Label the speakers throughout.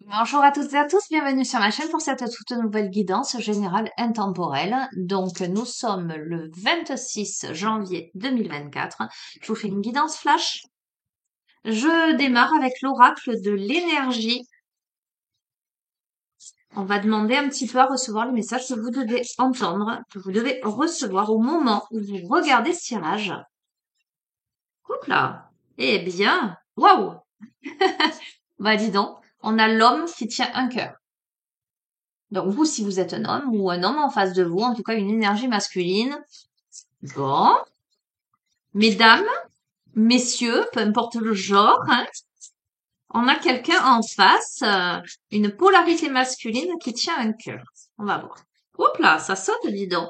Speaker 1: Bonjour à toutes et à tous, bienvenue sur ma chaîne pour cette toute nouvelle guidance générale intemporelle. Donc, nous sommes le 26 janvier 2024. Je vous fais une guidance flash. Je démarre avec l'oracle de l'énergie. On va demander un petit peu à recevoir les messages que vous devez entendre, que vous devez recevoir au moment où vous regardez ce tirage. Oups là. Eh bien, waouh! Bah dis donc, on a l'homme qui tient un cœur. Donc vous, si vous êtes un homme ou un homme en face de vous, en tout cas une énergie masculine. Bon, mesdames, messieurs, peu importe le genre, hein, on a quelqu'un en face, une polarité masculine qui tient un cœur. On va voir. Oups là, ça saute, dis donc.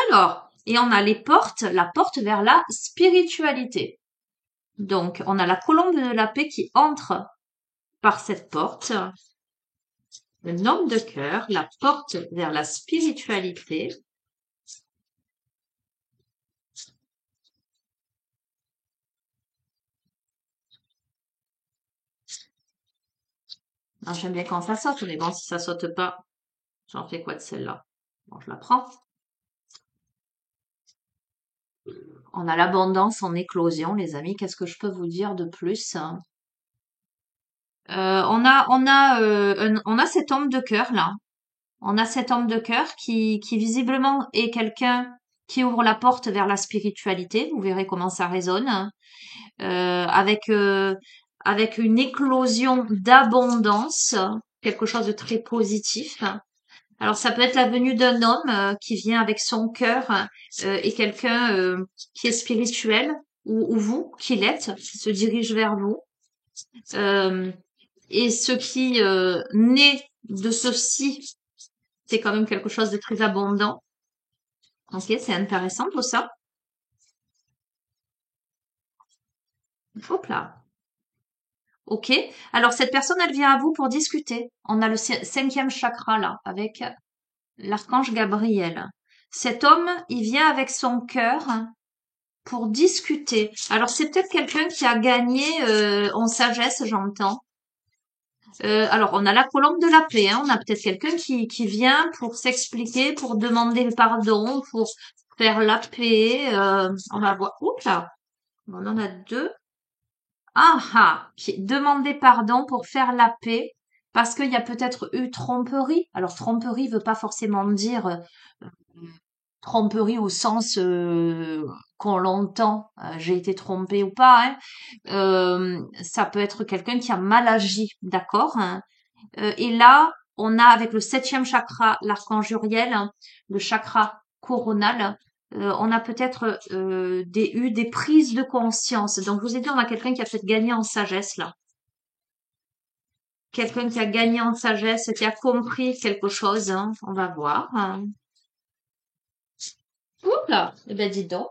Speaker 1: Alors, et on a les portes, la porte vers la spiritualité. Donc, on a la colombe de la paix qui entre par cette porte. Le homme de cœur, la porte vers la spiritualité. Ah, j'aime bien quand ça saute, mais bon, si ça saute pas, j'en fais quoi de celle-là? Bon, je la prends. On a l'abondance en éclosion, les amis. Qu'est-ce que je peux vous dire de plus? On a cet homme de cœur là. On a cet homme de cœur qui visiblement est quelqu'un qui ouvre la porte vers la spiritualité. Vous verrez comment ça résonne. Avec une éclosion d'abondance, quelque chose de très positif. Alors ça peut être la venue d'un homme qui vient avec son cœur et quelqu'un qui est spirituel ou vous qui l'êtes, qui se dirige vers vous. Euh, et ce qui naît de ceci, c'est quand même quelque chose de très abondant. Ok, c'est intéressant tout ça. Hop là. Ok. Alors cette personne, elle vient à vous pour discuter. On a le cinquième chakra là, avec l'archange Gabriel. Cet homme, il vient avec son cœur pour discuter. Alors c'est peut-être quelqu'un qui a gagné en sagesse, j'entends. Alors on a la colombe de la paix, hein. On a peut-être quelqu'un qui vient pour s'expliquer, pour demander le pardon, pour faire la paix. On va voir. Oups là, on en a deux. Ah ah, qui demander pardon pour faire la paix parce qu'il y a peut-être eu tromperie. Alors tromperie veut pas forcément dire tromperie au sens qu'on l'entend, j'ai été trompée ou pas, hein. Ça peut être quelqu'un qui a mal agi, d'accord, hein. Et là, on a avec le septième chakra, l'archange Uriel, hein, le chakra coronal, on a peut-être eu des prises de conscience. Donc, je vous ai dit, on a quelqu'un qui a peut-être gagné en sagesse là. Quelqu'un qui a gagné en sagesse, qui a compris quelque chose, hein. On va voir, hein. Oups là, eh ben dis donc.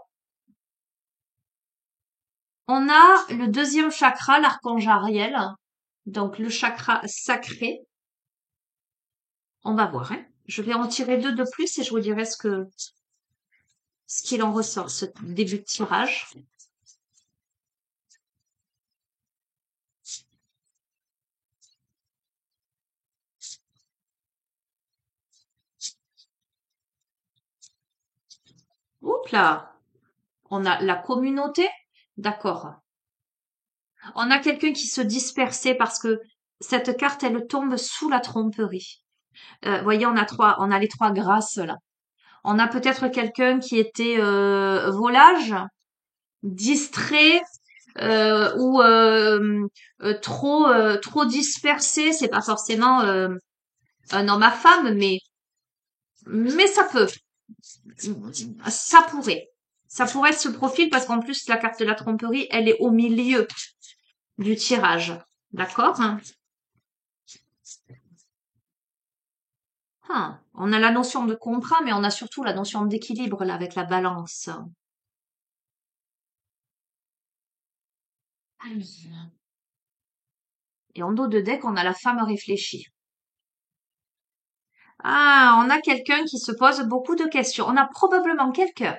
Speaker 1: On a le deuxième chakra, l'archange Ariel, donc le chakra sacré. On va voir, hein. Je vais en tirer deux de plus et je vous dirai ce qu'il en ressort, ce début de tirage. Oups là, on a la communauté, d'accord. On a quelqu'un qui se dispersait parce que cette carte, elle tombe sous la tromperie. Voyez, on a les trois grâces là. On a peut-être quelqu'un qui était volage, distrait, ou trop dispersé. C'est pas forcément un homme à femme, mais ça pourrait. Ça pourrait être ce profil parce qu'en plus la carte de la tromperie, elle est au milieu du tirage, d'accord? On a la notion de contrat, mais on a surtout la notion d'équilibre là avec la balance. Et en dos de deck, on a la femme réfléchie. Ah, on a quelqu'un qui se pose beaucoup de questions. On a probablement quelqu'un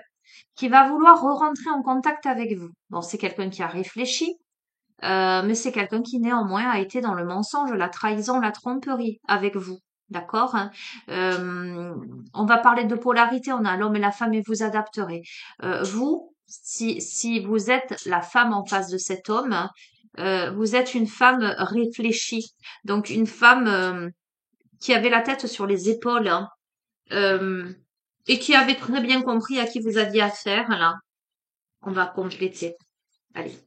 Speaker 1: qui va vouloir re-rentrer en contact avec vous. Bon, c'est quelqu'un qui a réfléchi, Mais c'est quelqu'un qui néanmoins a été dans le mensonge, la trahison, la tromperie avec vous. D'accord? Hein. On va parler de polarité, on a l'homme et la femme et vous adapterez. Vous, si vous êtes la femme en face de cet homme, hein, vous êtes une femme réfléchie, donc une femme qui avait la tête sur les épaules, hein, euh, et qui avait très bien compris à qui vous aviez affaire, là. On va compléter. Allez,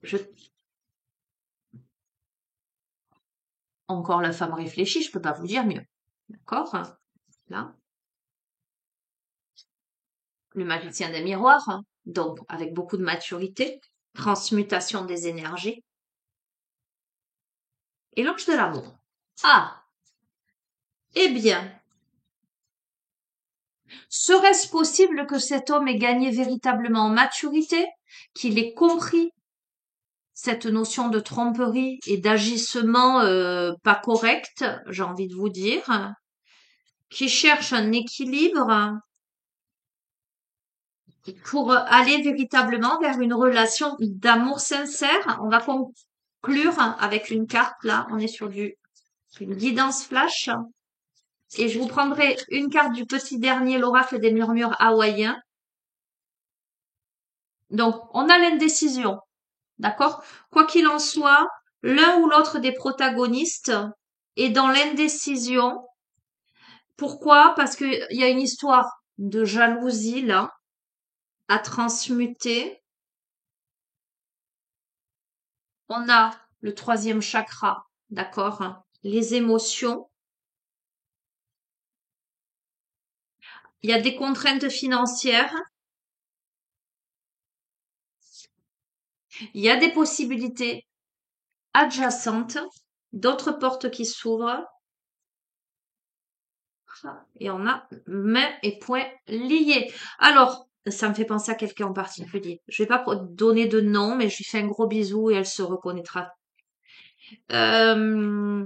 Speaker 1: encore la femme réfléchie, je peux pas vous dire mieux. D'accord? Là. Le magicien des miroirs, hein. Donc avec beaucoup de maturité, transmutation des énergies. Et l'ange de l'amour. Ah, eh bien, serait-ce possible que cet homme ait gagné véritablement en maturité, qu'il ait compris cette notion de tromperie et d'agissement pas correct, j'ai envie de vous dire, qui cherche un équilibre pour aller véritablement vers une relation d'amour sincère? On va conclure avec une carte, là, on est sur une guidance flash. Et je vous prendrai une carte du petit dernier, l'oracle des murmures hawaïens. Donc, on a l'indécision, d'accord? Quoi qu'il en soit, l'un ou l'autre des protagonistes est dans l'indécision. Pourquoi? Parce qu'il y a une histoire de jalousie, là, à transmuter. On a le troisième chakra, d'accord? Hein, les émotions. Il y a des contraintes financières. Il y a des possibilités adjacentes, d'autres portes qui s'ouvrent. Et on a main et poing liés. Alors, ça me fait penser à quelqu'un en particulier. Je vais pas donner de nom, mais je lui fais un gros bisou et elle se reconnaîtra. Euh,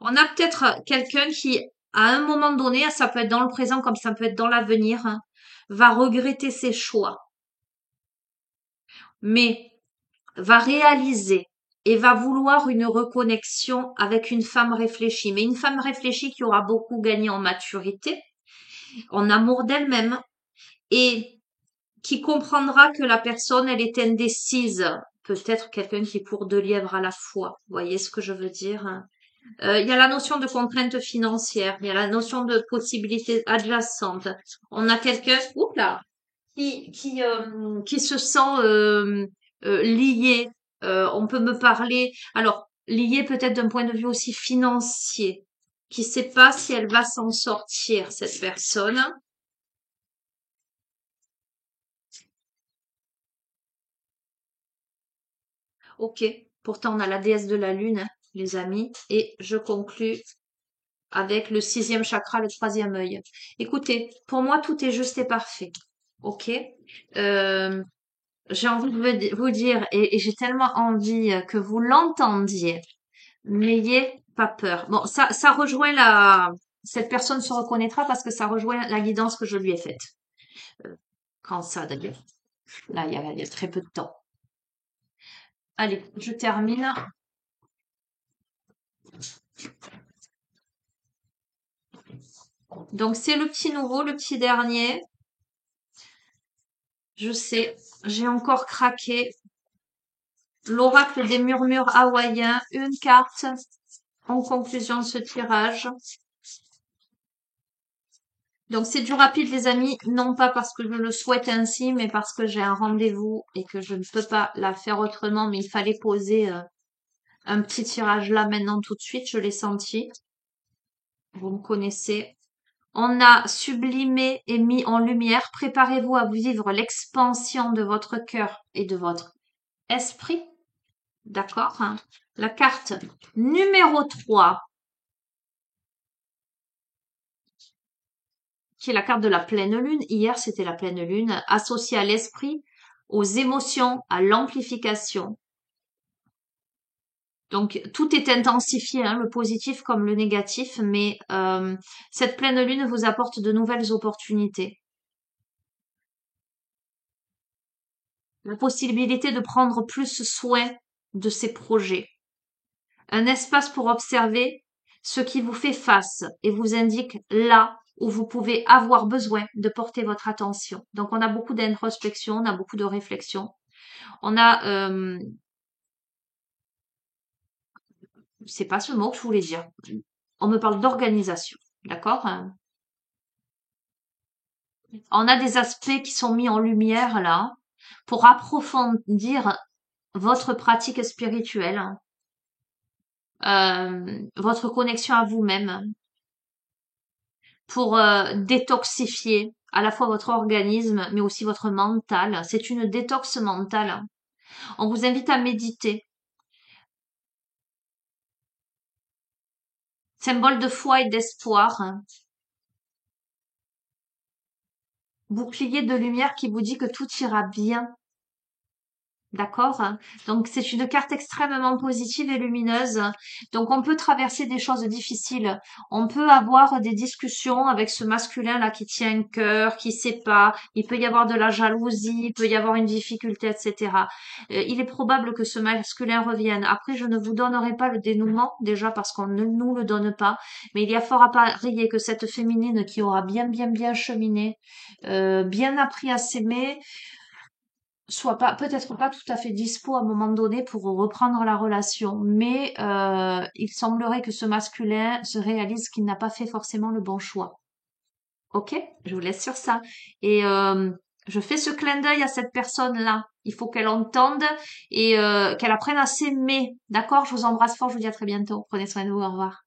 Speaker 1: on a peut-être quelqu'un qui, à un moment donné, ça peut être dans le présent comme ça peut être dans l'avenir, hein, va regretter ses choix, mais va réaliser et va vouloir une reconnexion avec une femme réfléchie, mais une femme réfléchie qui aura beaucoup gagné en maturité, en amour d'elle-même et qui comprendra que la personne, elle est indécise. Peut-être quelqu'un qui est pour deux lièvres à la fois. Vous voyez ce que je veux dire? Hein. Il y a la notion de contrainte financière, il y a la notion de possibilité adjacente. On a quelqu'un, oups là, qui se sent lié. On peut me parler, alors lié peut-être d'un point de vue aussi financier, qui sait pas si elle va s'en sortir cette personne. Ok, pourtant on a la déesse de la lune, hein, les amis, et je conclus avec le sixième chakra, le troisième œil. Écoutez, pour moi tout est juste et parfait. Ok, Euh, j'ai envie de vous dire, et j'ai tellement envie que vous l'entendiez. N'ayez pas peur. Bon, ça rejoint cette personne se reconnaîtra parce que ça rejoint la guidance que je lui ai faite. Euh, Quand ça, d'ailleurs. Là, il y a très peu de temps. Allez, je termine. Donc, c'est le petit nouveau, le petit dernier. Je sais, j'ai encore craqué. L'oracle des murmures hawaïens, une carte en conclusion de ce tirage. Donc c'est du rapide les amis, non pas parce que je le souhaite ainsi, mais parce que j'ai un rendez-vous et que je ne peux pas la faire autrement, mais il fallait poser un petit tirage là maintenant tout de suite, je l'ai senti. Vous me connaissez. On a sublimé et mis en lumière. Préparez-vous à vivre l'expansion de votre cœur et de votre esprit. D'accord, hein. La carte numéro 3, qui est la carte de la pleine lune. Hier, c'était la pleine lune, associée à l'esprit, aux émotions, à l'amplification. Donc, tout est intensifié, hein, le positif comme le négatif, mais cette pleine lune vous apporte de nouvelles opportunités. la possibilité de prendre plus soin de ses projets, un espace pour observer ce qui vous fait face et vous indique là où vous pouvez avoir besoin de porter votre attention. Donc on a beaucoup d'introspection, on a beaucoup de réflexion, on a, c'est pas ce mot que je voulais dire. On me parle d'organisation, d'accord? On a des aspects qui sont mis en lumière là pour approfondir votre pratique spirituelle, votre connexion à vous-même, pour détoxifier à la fois votre organisme mais aussi votre mental. C'est une détox mentale. On vous invite à méditer. Symbole de foi et d'espoir. Bouclier de lumière qui vous dit que tout ira bien. D'accord? Donc c'est une carte extrêmement positive et lumineuse. Donc on peut traverser des choses difficiles. On peut avoir des discussions avec ce masculin là qui tient un cœur, qui sait pas. Il peut y avoir de la jalousie, il peut y avoir une difficulté, etc. Il est probable que ce masculin revienne. Après, je ne vous donnerai pas le dénouement déjà parce qu'on ne nous le donne pas. Mais il y a fort à parier que cette féminine qui aura bien cheminé, bien appris à s'aimer, soit pas peut-être pas tout à fait dispo à un moment donné pour reprendre la relation, mais il semblerait que ce masculin se réalise qu'il n'a pas fait forcément le bon choix. Ok? Je vous laisse sur ça. Et je fais ce clin d'œil à cette personne-là. Il faut qu'elle entende et qu'elle apprenne à s'aimer. D'accord? Je vous embrasse fort, je vous dis à très bientôt. Prenez soin de vous, au revoir.